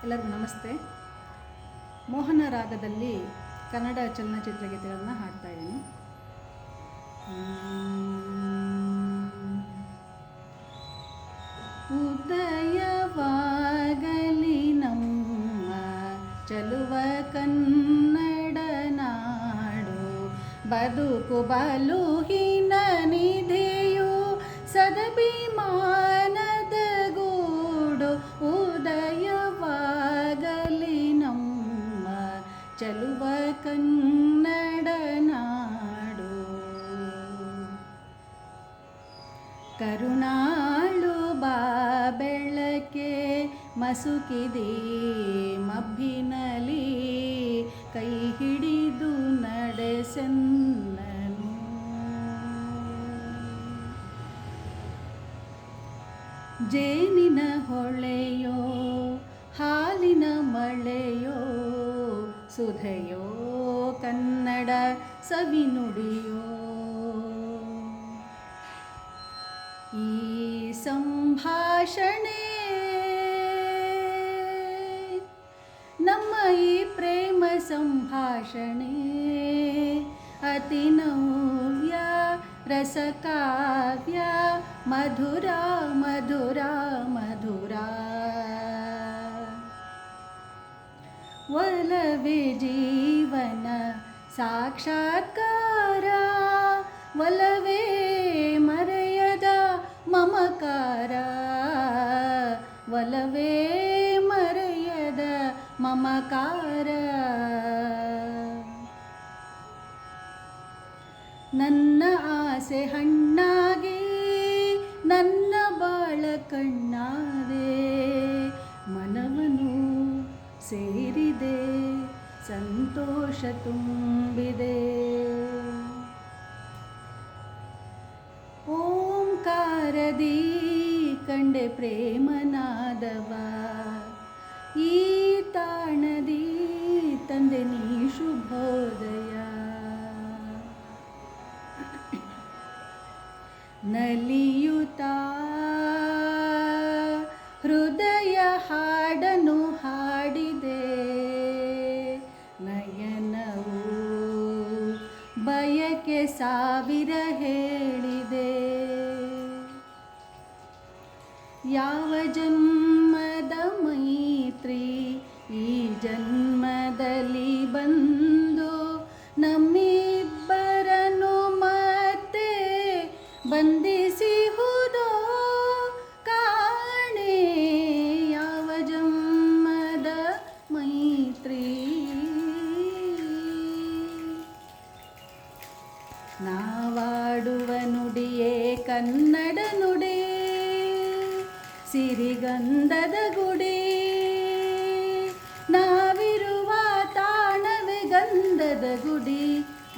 ಎಲ್ಲರಿಗೂ ನಮಸ್ತೆ. ಮೋಹನ ರಾಗದಲ್ಲಿ ಕನ್ನಡ ಚಲನಚಿತ್ರ ಗೀತೆಗಳನ್ನು ಹಾಡ್ತಾ ಇದ್ದೀನಿ. ಉದಯವಾಗಲಿ ನಮ್ಮ ಚಲುವ ಕನ್ನಡ ನಾಡು, ಬದುಕು ಬಲುಹೀನ ನಿಧಿಯು ಸದಭಿಮಾನದ ಗೂಡು. ಉದಯವಾಗಲಿ ನಮ್ಮ ಚಲುವ ಕನ್ನಡ ನಾಡು, ಕರುಣಾಳು ಬಾ ಬೆಳಕೆ ಮಸುಕಿದೆ ಮಬ್ಬಿನಲಿ, ಕೈ ಹಿಡಿದು ನಡೆಸೆನ್ನನು. ಜೇನಿನ ಹೊಳೆಯೋ ಹಾಲಿನ ಮಳೆಯೋ, ಸುಧೆಯೋ ಕನ್ನಡ ಸವಿನುಡಿಯೋ, ಈ ಸಂಭಾಷಣೆ ನಮ್ಮ ಈ ಪ್ರೇಮ ಸಂಭಾಷಣೆ ಅತಿ ನವ್ಯ ರಸಕಾವ್ಯ, ಮಧುರ ಮಧುರ ಮಧುರ. ಒಲವೇ ಜೀವನ ಸಾಕ್ಷಾತ್ಕಾರ, ಒಲವೇ ಮರೆಯದ ಮಮಕಾರ, ಒಲವೇ ಮರೆಯದ ಮಮಕಾರ. ನನ್ನ ಆಸೆ ಹಣ್ಣಾಗಿ ನನ್ನ ಬಾಳ ಕಣ್ಣಾದೆ, ಮನವನು ಸೇರಿದೆ ಸಂತೋಷ ತುಂಬಿದೆ. ಓಂಕಾರದಿ ಕಂಡೆ ಪ್ರೇಮನಾದವ, ಈ ತಾಣದಿ ತಂದೆ ನೀ ಶುಭೋದಯ. ನಲಿಯುತ್ತಾ ಹೃದಯ ಹಾಡನು ಹಾಡಿದೆ, ನಯನವು ಬಯಕೆ ಸಾವಿರ ಹೇಳಿದೆ. ಯಾವ ಜನ್ಮದ ಮೈತ್ರಿ ಈ ಜನ್ಮದಲ್ಲಿ ಬಂದು ನಮ್ಮಿಬ್ಬರನ್ನು ಮತ್ತೆ ಬಂಧಿಸಿಹುದೋ ಕಾಣೆ. ಯಾವ ಜನ್ಮದ ಮೈತ್ರಿ, ನಾವಾಡುವ ನುಡಿಯೇ ಕನ್ನಡ ನುಡಿ, ಸಿರಿಗಂಧದ ಗುಡಿ, ನಾವಿರುವ ತಾಣವೇ ಗಂಧದ ಗುಡಿ,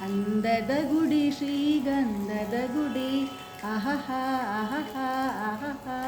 ಅಂದದ ಗುಡಿ ಶ್ರೀಗಂಧದ ಗುಡಿ. ಆಹಾ ಆಹಾ ಆಹಾ.